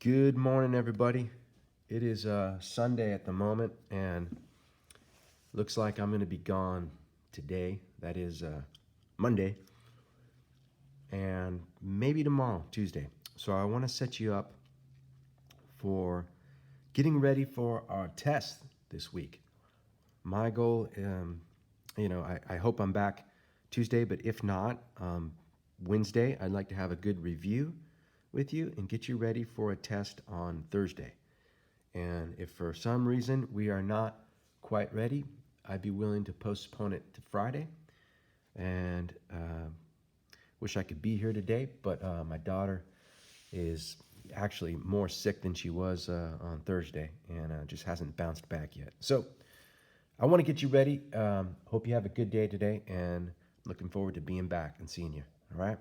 Good morning, everybody. It is Sunday at the moment, and looks like I'm going to be gone today. That is Monday, and maybe tomorrow, Tuesday. So I want to set you up for getting ready for our test this week. My goal, I hope I'm back Tuesday, but if not, Wednesday, I'd like to have a good review with you and get you ready for a test on Thursday. And if for some reason we are not quite ready, I'd be willing to postpone it to Friday. And wish I could be here today, but my daughter is actually more sick than she was on Thursday and just hasn't bounced back yet. So I want to get you ready. Hope you have a good day today, and looking forward to being back and seeing you. All right?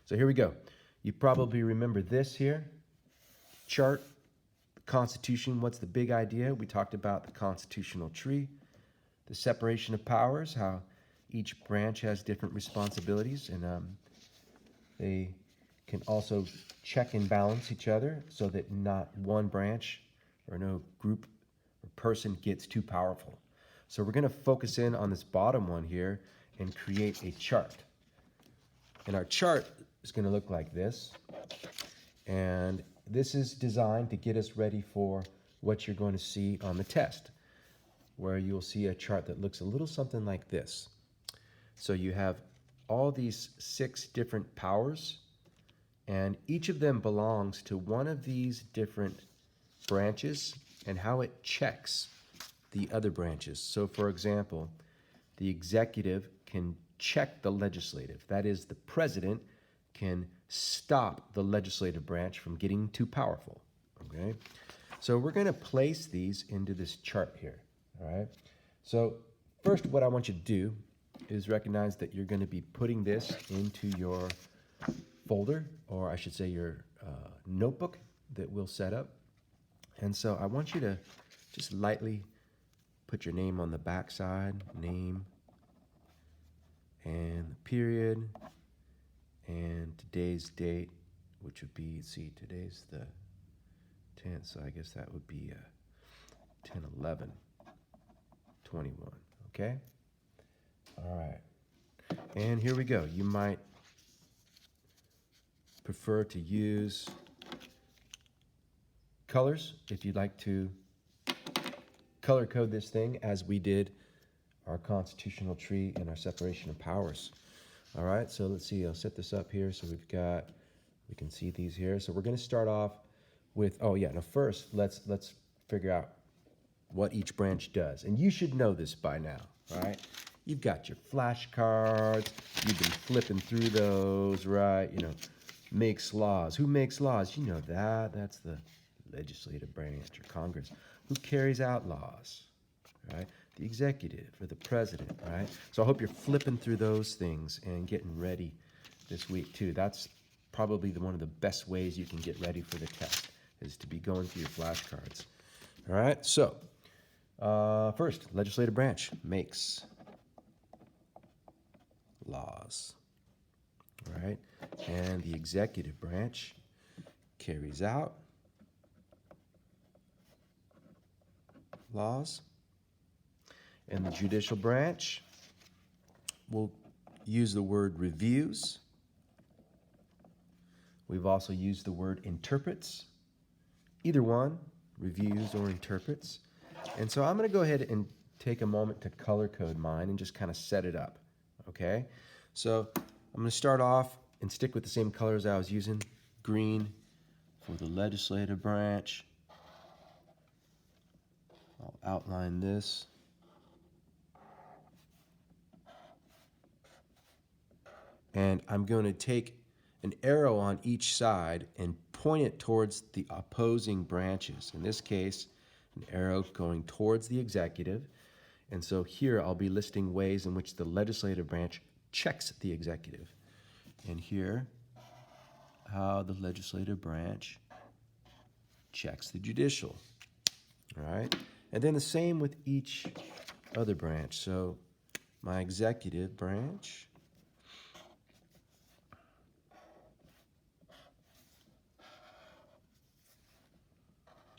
So here we go. You probably remember this here chart. Constitution, what's the big idea? We talked about the constitutional tree, the separation of powers, how each branch has different responsibilities, and they can also check and balance each other so that not one branch or no group or person gets too powerful. So we're going to focus in on this bottom one here and create a chart. And our chart is going to look like this. And this is designed to get us ready for what you're going to see on the test, where you'll see a chart that looks a little something like this. So you have all these 6 different powers, and each of them belongs to one of these different branches and how it checks the other branches. So for example, the executive can check the legislative. That is, the president can stop the legislative branch from getting too powerful, okay? So we're going to place these into this chart here, all right? So first, what I want you to do is recognize that you're going to be putting this into your folder, or I should say your notebook that we'll set up. And so I want you to just lightly put your name on the back side, name, and the period, and today's date, which would be, see, today's the 10th, so I guess that would be 10/11/21, okay? All right, and here we go. You might prefer to use colors if you'd like to color code this thing as we did our constitutional tree and our separation of powers. All right, so let's see, I'll set this up here so we can see these here. So we're going to start off with, first let's figure out what each branch does. And you should know this by now, right? You've got your flashcards, you've been flipping through those, right? You know, makes laws. Who makes laws? You know that. That's the legislative branch or Congress. Who carries out laws, right? The executive or the president, right? So I hope you're flipping through those things and getting ready this week too. That's probably one of the best ways you can get ready for the test, is to be going through your flashcards. All right, so first, legislative branch makes laws, all right? And the executive branch carries out laws. And the judicial branch will use the word reviews. We've also used the word interprets. Either one, reviews or interprets. And so I'm going to go ahead and take a moment to color code mine and just kind of set it up, okay? So I'm going to start off and stick with the same colors I was using. Green for the legislative branch. I'll outline this. And I'm going to take an arrow on each side and point it towards the opposing branches. In this case, an arrow going towards the executive. And so here I'll be listing ways in which the legislative branch checks the executive. And here, how the legislative branch checks the judicial. All right? And then the same with each other branch. So my executive branch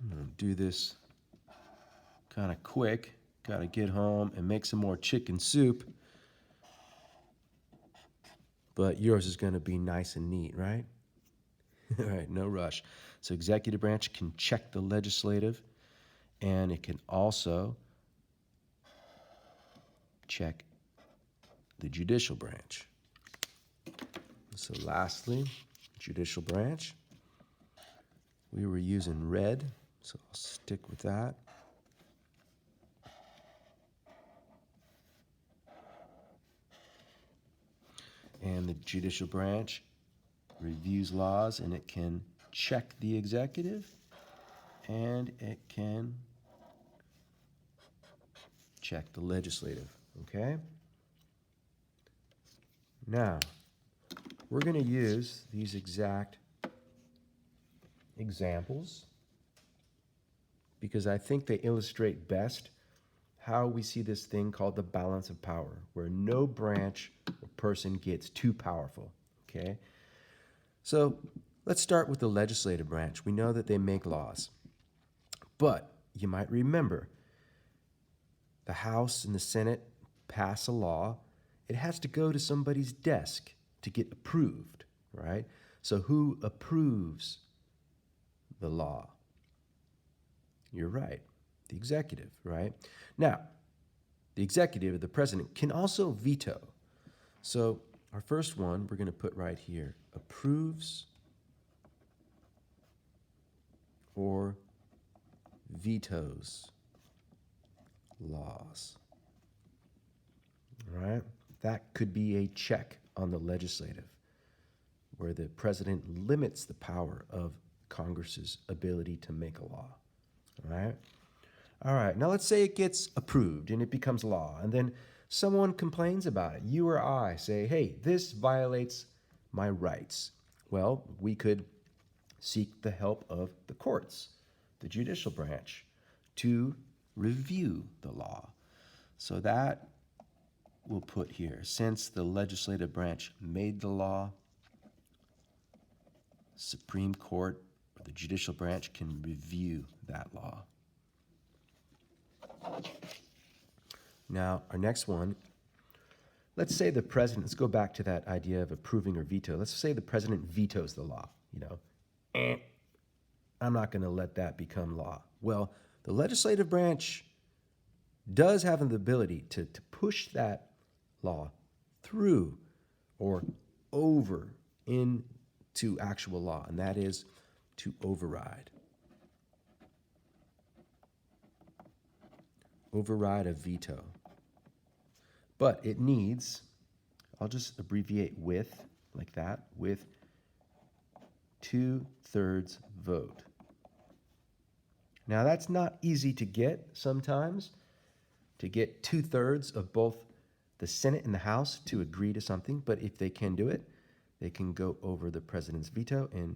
I'm going to do this kind of quick. Got to get home and make some more chicken soup. But yours is going to be nice and neat, right? All right, no rush. So executive branch can check the legislative, and it can also check the judicial branch. So lastly, judicial branch. We were using red, so I'll stick with that. And the judicial branch reviews laws, and it can check the executive, and it can check the legislative, okay? Now, we're going to use these exact examples because I think they illustrate best how we see this thing called the balance of power, where no branch or person gets too powerful, okay? So let's start with the legislative branch. We know that they make laws, but you might remember the House and the Senate pass a law. It has to go to somebody's desk to get approved, right? So who approves the law? You're right, the executive, right? Now, the executive, the president, can also veto. So our first one, we're going to put right here, approves or vetoes laws, all right? That could be a check on the legislative, where the president limits the power of Congress's ability to make a law, all right? All right, now let's say it gets approved and it becomes law, and then someone complains about it. You or I say, hey, this violates my rights. Well, we could seek the help of the courts, the judicial branch, to review the law. So that we'll put here. Since the legislative branch made the law, Supreme Court or the judicial branch can review that law. Now, our next one, let's say the president, let's go back to that idea of approving or veto. Let's say the president vetoes the law, I'm not going to let that become law. Well, the legislative branch does have the ability to push that law through or over into actual law, and that is to override. Override a veto. But it needs, I'll just abbreviate with, like that, with 2/3 vote. Now that's not easy to get sometimes, to get 2/3 of both the Senate and the House to agree to something, but if they can do it, they can go over the president's veto and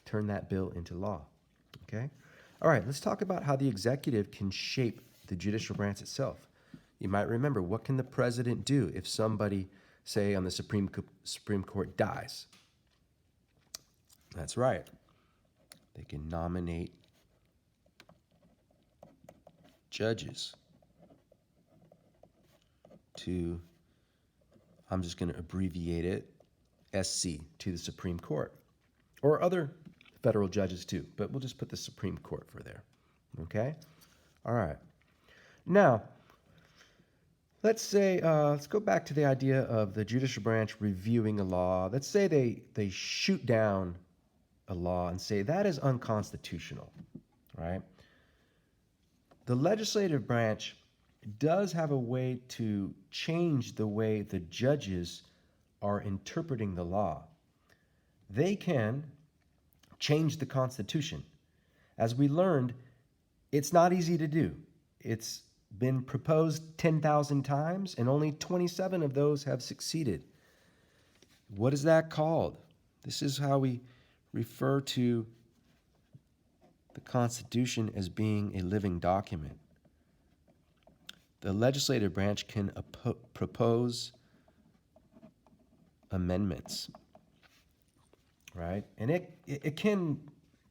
turn that bill into law, okay? All right, let's talk about how the executive can shape the judicial branch itself. You might remember, what can the president do if somebody, say, on the Supreme Court dies? That's right. They can nominate judges to, I'm just going to abbreviate it, SC, to the Supreme Court. Or other federal judges too, but we'll just put the Supreme Court for there. Okay? All right. Now, let's say, let's go back to the idea of the judicial branch reviewing a law. Let's say they shoot down a law and say that is unconstitutional, right? The legislative branch does have a way to change the way the judges are interpreting the law. They can change the Constitution. As we learned, it's not easy to do. It's been proposed 10,000 times, and only 27 of those have succeeded. What is that called? This is how we refer to the Constitution as being a living document. The legislative branch can propose amendments, right? And it can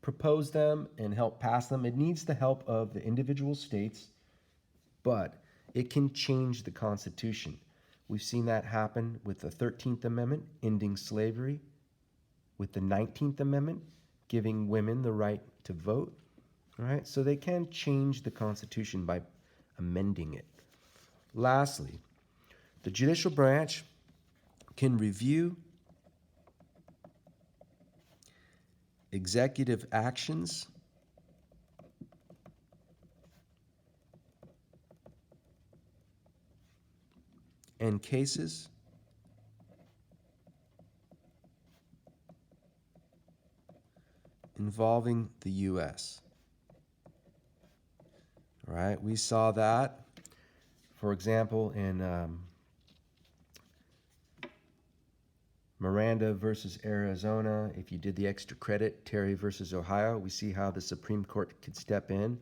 propose them and help pass them. It needs the help of the individual states, but it can change the Constitution. We've seen that happen with the 13th Amendment, ending slavery, with the 19th Amendment, giving women the right to vote. All right, so they can change the Constitution by amending it. Lastly, the judicial branch can review executive actions and cases involving the U.S. All right, we saw that, for example, in Miranda versus Arizona. If you did the extra credit, Terry versus Ohio, we see how the Supreme Court could step in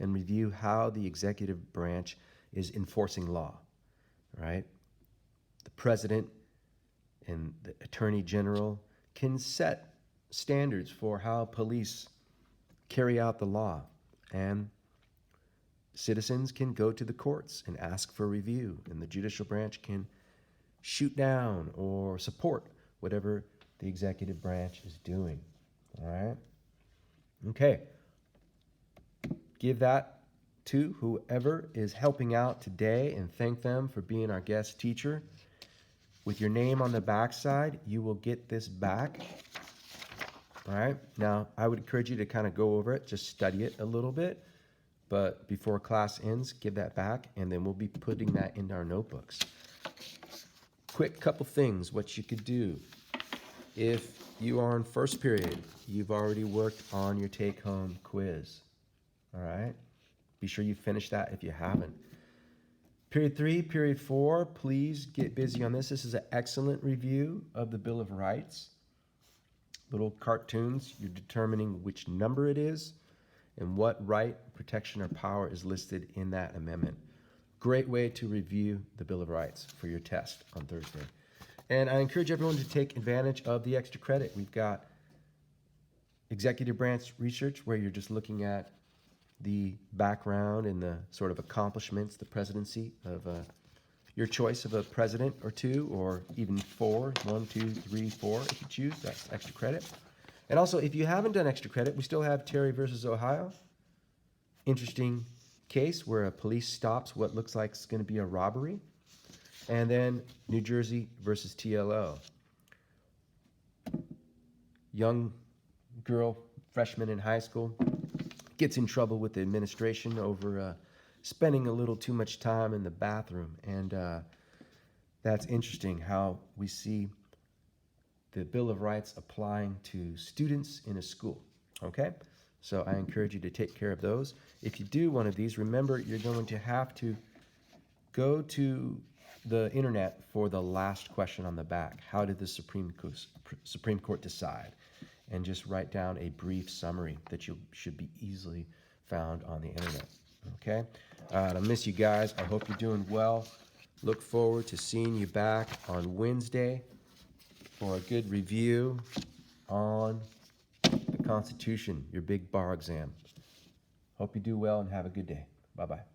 and review how the executive branch is enforcing law, right? The president and the attorney general can set standards for how police carry out the law, and citizens can go to the courts and ask for review, and the judicial branch can shoot down or support whatever the executive branch is doing. All right? Okay. Give that to whoever is helping out today and thank them for being our guest teacher. With your name on the backside, you will get this back. All right? Now, I would encourage you to kind of go over it, just study it a little bit. But before class ends, give that back, and then we'll be putting that into our notebooks. Quick couple things, what you could do. If you are in first period, you've already worked on your take-home quiz. All right? Be sure you finish that if you haven't. Period 3, period 4, please get busy on this. This is an excellent review of the Bill of Rights. Little cartoons. You're determining which number it is and what right, protection, or power is listed in that amendment. Great way to review the Bill of Rights for your test on Thursday. And I encourage everyone to take advantage of the extra credit. We've got executive branch research where you're just looking at the background and the sort of accomplishments, the presidency of your choice of a president or two, or even 4, 1, 2, 3, 4, if you choose. That's extra credit. And also, if you haven't done extra credit, we still have Terry versus Ohio. Interesting case where a police stops what looks like it's going to be a robbery. And then New Jersey versus TLO. Young girl, freshman in high school, gets in trouble with the administration over spending a little too much time in the bathroom. And that's interesting how we see the Bill of Rights applying to students in a school. Okay? So I encourage you to take care of those. If you do one of these, remember you're going to have to go to the internet for the last question on the back. How did the Supreme Court decide? And just write down a brief summary that you should be easily found on the internet. Okay? I miss you guys. I hope you're doing well. Look forward to seeing you back on Wednesday for a good review on the Constitution, your big bar exam. Hope you do well and have a good day. Bye-bye.